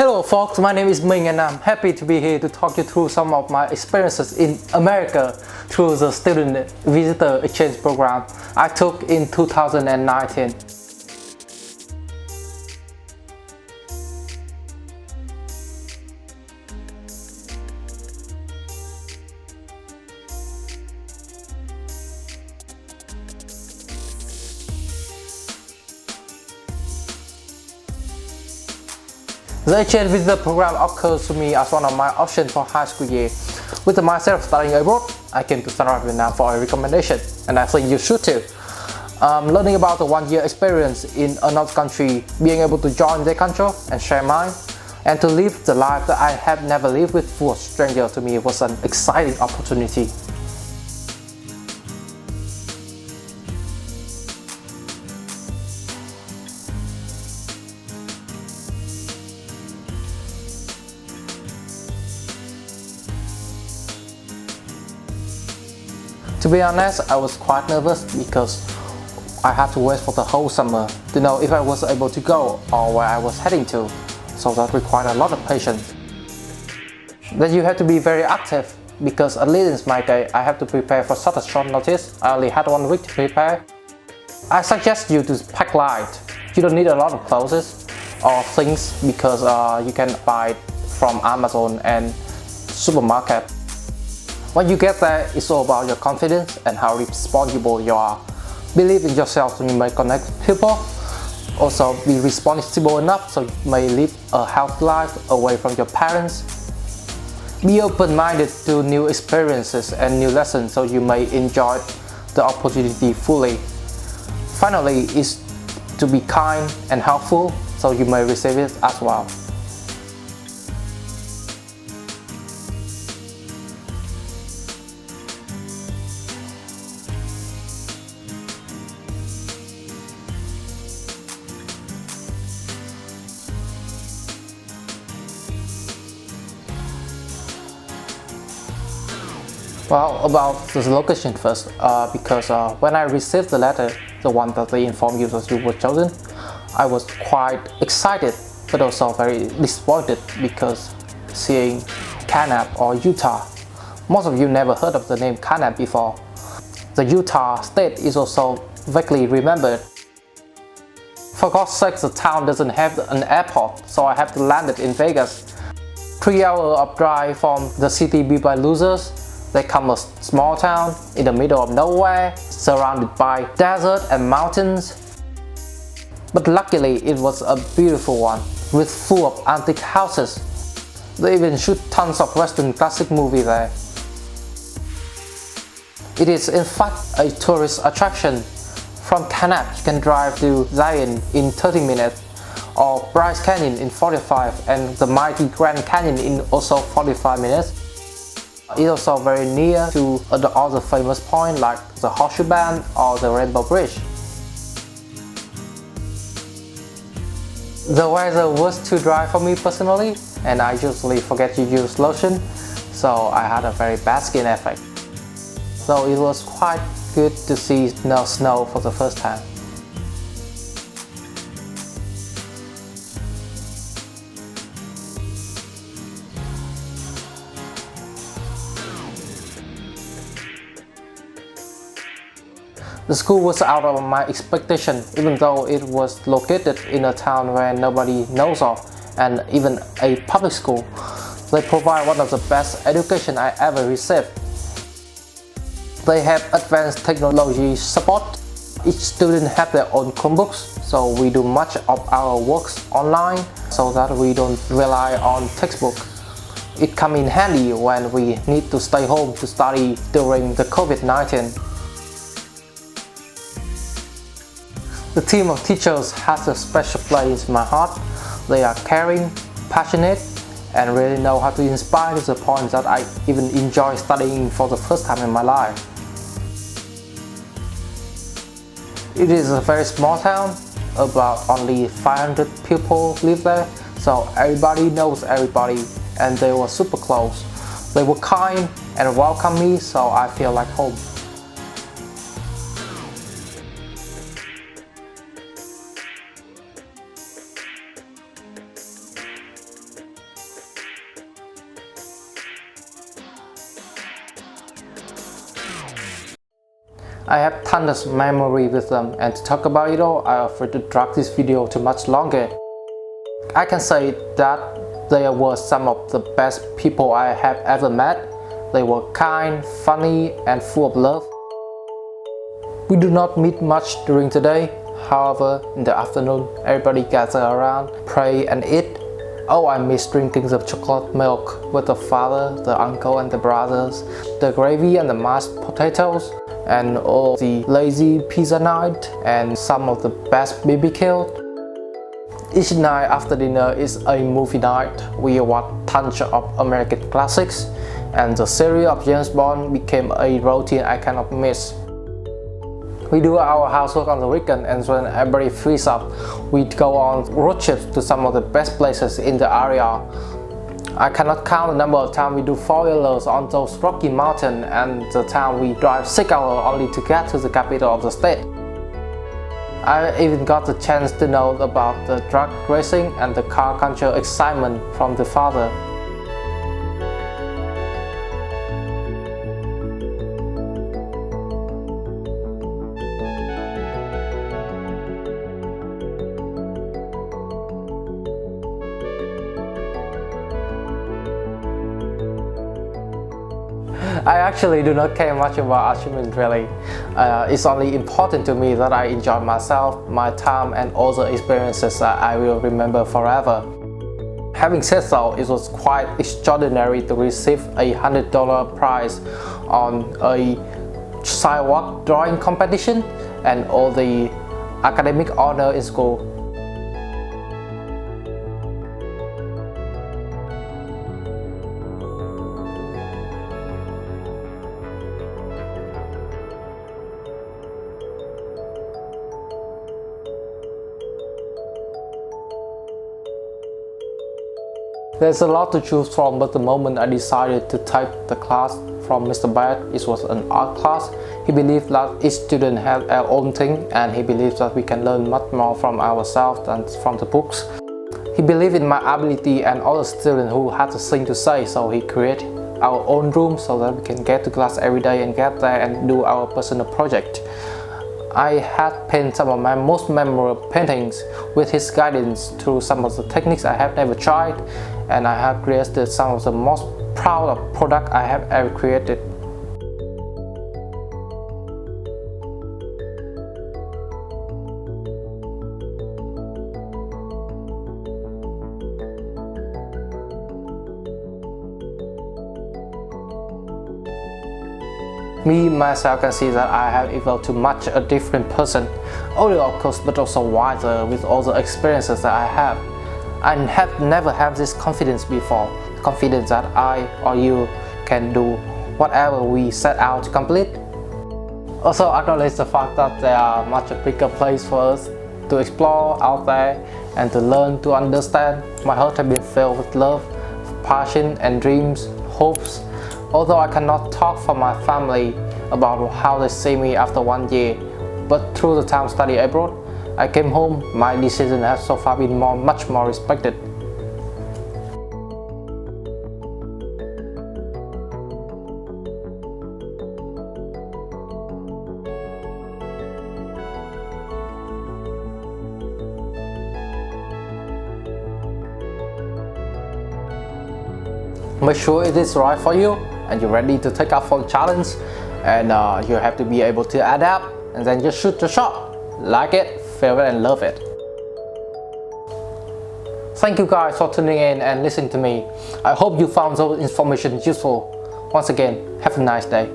Hello folks, my name is Ming and I'm happy to be here to talk you through some of my experiences in America through the Student Visitor Exchange program I took in 2019. The exchange visitor program occurs to me as one of my options for high school year. With the mindset of studying abroad, I came to Standard Vietnam for a recommendation, and I think you should too. Learning about the one-year experience in another country, being able to join their culture and share mine, and to live the life that I have never lived with full of strangers to me was an exciting opportunity. To be honest, I was quite nervous because I had to wait for the whole summer to know if I was able to go or where I was heading to, so that required a lot of patience. Then you have to be very active because at least in my case, I have to prepare for such a short notice. I only had 1 week to prepare. I suggest you to pack light. You don't need a lot of clothes or things because you can buy it from Amazon and supermarket. When you get there, it's all about your confidence and how responsible you are. Believe in yourself so you may connect with people. Also be responsible enough so you may live a healthy life away from your parents. Be open-minded to new experiences and new lessons so you may enjoy the opportunity fully. Finally, is to be kind and helpful so you may receive it as well. Well, about the location first, because when I received the letter, the one that they informed you that you were chosen, I was quite excited but also very disappointed because seeing Kanab or Utah. Most of you never heard of the name Kanab before. The Utah state is also vaguely remembered. For God's sake, the town doesn't have an airport, so I have to land it in Vegas. 3 hours of drive from the city built by losers. They come a small town in the middle of nowhere, surrounded by desert and mountains. But luckily it was a beautiful one, with full of antique houses. They even shoot tons of Western classic movies there. It is in fact a tourist attraction. From Kanab you can drive to Zion in 30 minutes, or Bryce Canyon in 45, and the mighty Grand Canyon in also 45 minutes. It's also very near to the other famous points like the Horseshoe Bend or the Rainbow Bridge. The weather was too dry for me personally, and I usually forget to use lotion, so I had a very bad skin effect. So it was quite good to see no snow for the first time. The school was out of my expectation, even though it was located in a town where nobody knows of, and even a public school. They provide one of the best education I ever received. They have advanced technology support. Each student have their own Chromebooks, so we do much of our works online so that we don't rely on textbook. It comes in handy when we need to stay home to study during the COVID-19. The team of teachers has a special place in my heart. They are caring, passionate, and really know how to inspire to the point that I even enjoy studying for the first time in my life. It is a very small town, about only 500 people live there, so everybody knows everybody, and they were super close. They were kind and welcomed me, so I feel like home. I have tons of memory with them, and to talk about it all, I offered to drag this video to much longer. I can say that they were some of the best people I have ever met. They were kind, funny, and full of love. We do not meet much during the day. However, in the afternoon, everybody gather around, pray and eat. Oh, I miss drinking the chocolate milk with the father, the uncle and the brothers, the gravy and the mashed potatoes, and all the lazy pizza night, and some of the best BBQ. Each night after dinner is a movie night. We watch tons of American classics, and the series of James Bond became a routine I cannot miss. We do our housework on the weekend, and when everybody frees up, we go on road trips to some of the best places in the area. I cannot count the number of times we do 4-wheelers on those Rocky Mountains, and the time we drive 6 hours only to get to the capital of the state. I even got the chance to know about the drag racing and the car culture excitement from the father. I actually do not care much about achievement really. It's only important to me that I enjoy myself, my time, and all the experiences that I will remember forever. Having said so, it was quite extraordinary to receive a $100 prize on a sidewalk drawing competition and all the academic honor in school. There's a lot to choose from, but the moment I decided to take the class from Mr. Bad, it was an art class. He believed that each student had their own thing, and he believes that we can learn much more from ourselves than from the books. He believed in my ability and all the students who had the thing to say, so he created our own room so that we can get to class every day and get there and do our personal project. I had painted some of my most memorable paintings with his guidance through some of the techniques I have never tried, and I have created some of the most proud of product I have ever created. Me, myself, can see that I have evolved to much a different person, older of course, but also wiser with all the experiences that I have. I have never had this confidence before, confidence that I or you can do whatever we set out to complete. Also acknowledge the fact that there are much a bigger place for us to explore out there and to learn to understand. My heart has been filled with love, passion and dreams, hopes. Although I cannot talk for my family about how they see me after 1 year, but through the time study abroad, I came home, my decision has so far been much more respected. Make sure it is right for you and you're ready to take up for the challenge, and you have to be able to adapt, and then just shoot the shot. Like it, feel it and love it. Thank you guys for tuning in and listening to me. I hope you found those information useful. Once again, have a nice day.